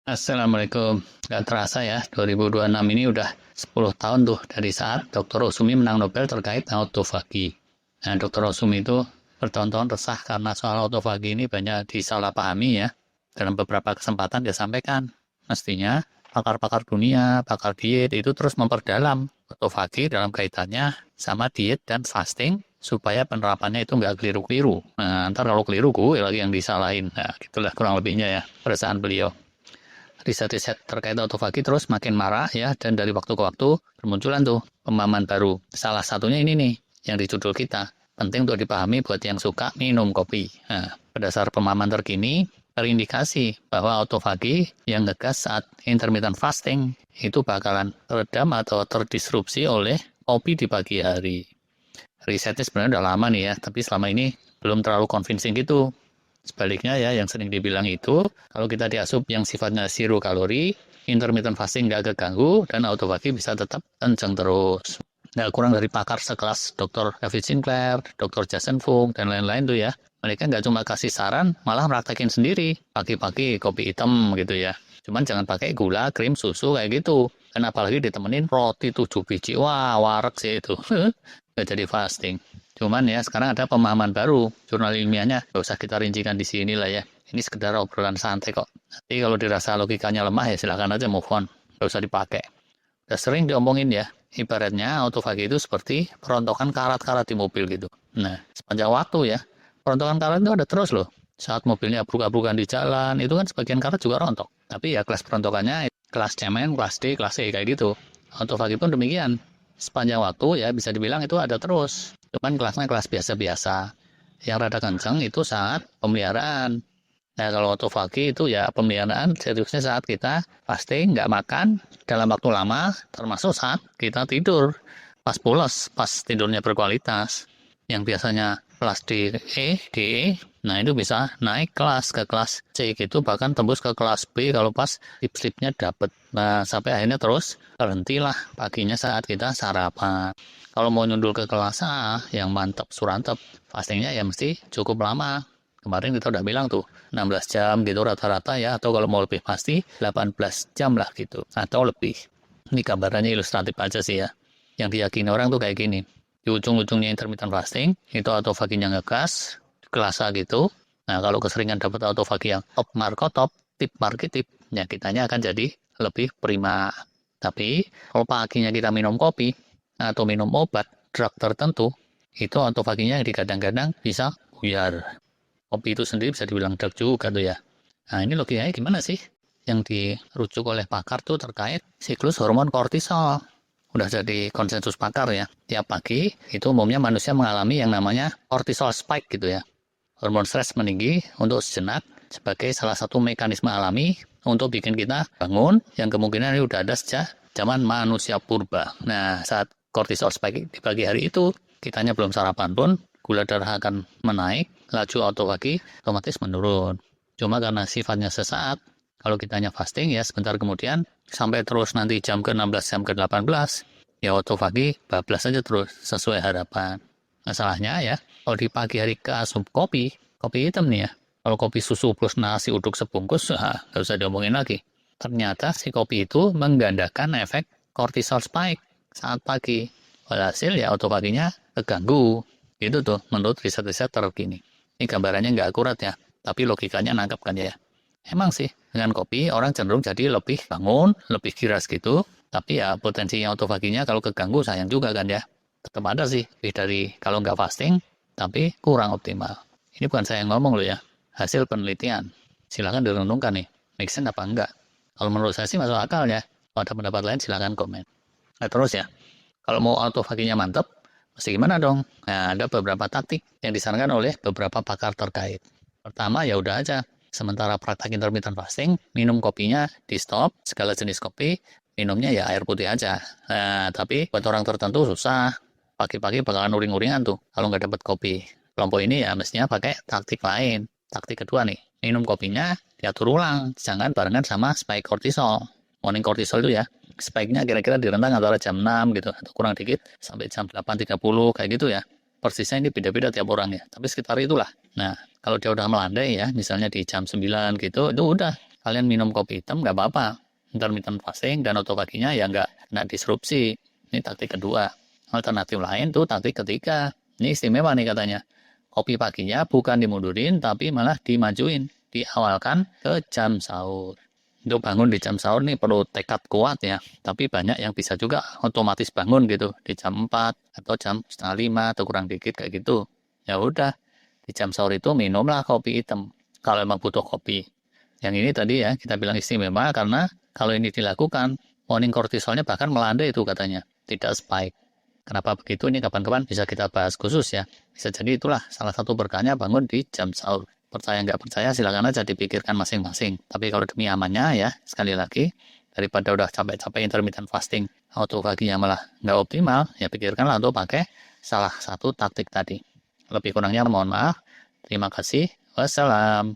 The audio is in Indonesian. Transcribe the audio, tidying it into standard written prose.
Assalamualaikum. Gak terasa ya, 2026 ini udah 10 tahun tuh dari saat Dr. Osumi menang Nobel terkait autofagi. Nah, Dr. Osumi itu bertahun-tahun resah karena soal autofagi ini banyak disalahpahami ya. Dalam beberapa kesempatan dia sampaikan, mestinya pakar-pakar dunia, pakar diet itu terus memperdalam autofagi dalam kaitannya sama diet dan fasting supaya penerapannya itu nggak keliru-keliru. Nah, ntar kalau keliru gue lagi yang disalahin. Nah, gitulah kurang lebihnya ya, perasaan beliau. Riset-riset terkait autofagi terus makin marah ya, dan dari waktu ke waktu bermunculan tuh pemahaman baru. Salah satunya ini nih, yang di judul kita, penting untuk dipahami buat yang suka minum kopi. Nah, berdasar pemahaman terkini, terindikasi bahwa autofagi yang ngegas saat intermittent fasting itu bakalan teredam atau terdisrupsi oleh kopi di pagi hari. Risetnya sebenarnya udah lama nih ya, tapi selama ini belum terlalu convincing gitu. Sebaliknya ya, yang sering dibilang itu, kalau kita diasup yang sifatnya zero kalori, intermittent fasting nggak keganggu, dan autofagi bisa tetap kenceng terus. Nggak kurang dari pakar sekelas Dr. David Sinclair, Dr. Jason Fung, dan lain-lain tuh ya. Mereka nggak cuma kasih saran, malah praktekin sendiri. Pagi-pagi kopi hitam gitu ya. Cuman jangan pakai gula, krim, susu kayak gitu. Dan apalagi ditemenin roti 7 biji. Wah, warek sih itu. Nggak jadi fasting. Cuman ya, sekarang ada pemahaman baru, jurnal ilmiahnya, nggak usah kita rincikan di sini lah ya. Ini sekedar obrolan santai kok. Nanti kalau dirasa logikanya lemah ya silakan aja move on, nggak usah dipakai. Udah sering diomongin ya, ibaratnya autofagi itu seperti perontokan karat-karat di mobil gitu. Nah, sepanjang waktu ya, perontokan karat itu ada terus loh. Saat mobilnya abruk-abrukan di jalan, itu kan sebagian karat juga rontok. Tapi ya kelas perontokannya, kelas cemen, kelas D, kelas E, kayak gitu. Autofagi pun demikian. Sepanjang waktu ya bisa dibilang itu ada terus. Cuman kelasnya kelas biasa-biasa. Yang rada kenceng itu saat pemeliharaan. Nah, kalau autofagi itu ya pemeliharaan seriusnya saat kita fasting, nggak makan dalam waktu lama, termasuk saat kita tidur. Pas pulas, pas tidurnya berkualitas. Yang biasanya kelas DE, nah itu bisa naik kelas ke kelas C gitu, bahkan tembus ke kelas B kalau pas sleep-sleepnya dapet. Nah, sampai akhirnya terus berhentilah paginya saat kita sarapan. Kalau mau nyundul ke kelas A yang mantap surantep, fastingnya ya mesti cukup lama. Kemarin kita udah bilang tuh 16 jam gitu rata-rata ya, atau kalau mau lebih pasti 18 jam lah gitu, atau lebih. Ini gambarannya ilustratif aja sih ya. Yang diyakini orang tuh kayak gini. Di ujung-ujungnya intermittent fasting, itu autofaginya ngegas, kelas A gitu. Nah, kalau keseringan dapat autofagi yang top markotop, tip market tip, ya kitanya akan jadi lebih prima. Tapi, kalau paginya kita minum kopi, atau minum obat, drug tertentu, itu autofaginya digadang-gadang bisa buyar. Kopi itu sendiri bisa dibilang drug juga tuh ya. Nah, ini logikanya gimana sih? Yang dirujuk oleh pakar tuh terkait siklus hormon kortisol. Udah jadi konsensus pakar ya. Tiap pagi itu umumnya manusia mengalami yang namanya cortisol spike gitu ya. Hormon stres meninggi untuk sejenak sebagai salah satu mekanisme alami untuk bikin kita bangun yang kemungkinan ini udah ada sejak zaman manusia purba. Nah, saat cortisol spike di pagi hari itu, kitanya belum sarapan pun, gula darah akan menaik, laju autofagi otomatis menurun. Cuma karena sifatnya sesaat, kalau kitanya fasting ya sebentar kemudian, sampai terus nanti jam ke-16, jam ke-18, ya autofagi bablas saja terus sesuai harapan. Masalahnya ya, kalau di pagi hari keasup kopi, kopi hitam nih ya, kalau kopi susu plus nasi uduk sebungkus, nggak usah diomongin lagi. Ternyata si kopi itu menggandakan efek cortisol spike saat pagi. Walhasil ya autofaginya keganggu. Itu tuh menurut riset-riset terkini. Ini gambarannya nggak akurat ya, tapi logikanya nangkep kan ya. Emang sih, dengan kopi orang cenderung jadi lebih bangun, lebih giras gitu. Tapi ya potensi autofaginya kalau keganggu sayang juga kan ya. Tetap ada sih, lebih dari kalau nggak fasting, tapi kurang optimal. Ini bukan saya yang ngomong loh ya, hasil penelitian. Silahkan direnungkan nih, make sense apa enggak. Kalau menurut saya sih masuk akal ya. Kalau ada pendapat lain silahkan komen. Nah terus ya, kalau mau autofaginya mantap, mesti gimana dong? Nah, ada beberapa taktik yang disarankan oleh beberapa pakar terkait. Pertama ya udah aja, sementara praktek intermittent fasting, minum kopinya di stop, segala jenis kopi, minumnya ya air putih aja. Nah, tapi buat orang tertentu susah, pagi-pagi bakalan uring-uringan tuh kalau nggak dapat kopi. Kelompok ini ya mestinya pakai taktik lain. Taktik kedua nih, minum kopinya diatur ulang, jangan barengan sama spike cortisol. Morning cortisol itu ya, spike-nya kira-kira di rentang antara jam 6 gitu, atau kurang dikit, sampai jam 8.30 kayak gitu ya. Persisnya ini beda-beda tiap orang ya, tapi sekitar itulah. Nah, kalau dia udah melandai ya, misalnya di jam 9 gitu, itu udah kalian minum kopi hitam nggak apa-apa. Intermittent fasting dan autofaginya ya nggak kena disrupsi. Ini taktik kedua. Alternatif lain tuh taktik ketiga. Ini istimewa nih katanya. Kopi paginya bukan dimundurin, tapi malah dimajuin. Diawalkan ke jam sahur. Untuk bangun di jam sahur nih perlu tekad kuat ya. Tapi banyak yang bisa juga otomatis bangun gitu. Di jam 4 atau jam setengah 5 atau kurang dikit kayak gitu. Ya udah, di jam sahur itu minumlah kopi hitam. Kalau emang butuh kopi. Yang ini tadi ya kita bilang istimewa karena kalau ini dilakukan, morning kortisolnya bahkan melandai itu katanya. Tidak spike. Kenapa begitu? Ini kapan-kapan bisa kita bahas khusus ya. Bisa jadi itulah salah satu berkahnya bangun di jam sahur. Percaya nggak percaya silakan aja dipikirkan masing-masing. Tapi kalau demi amannya ya, sekali lagi, daripada udah capek-capek intermittent fasting, autofaginya malah nggak optimal, ya pikirkanlah untuk pakai salah satu taktik tadi. Lebih kurangnya mohon maaf. Terima kasih. Wassalam.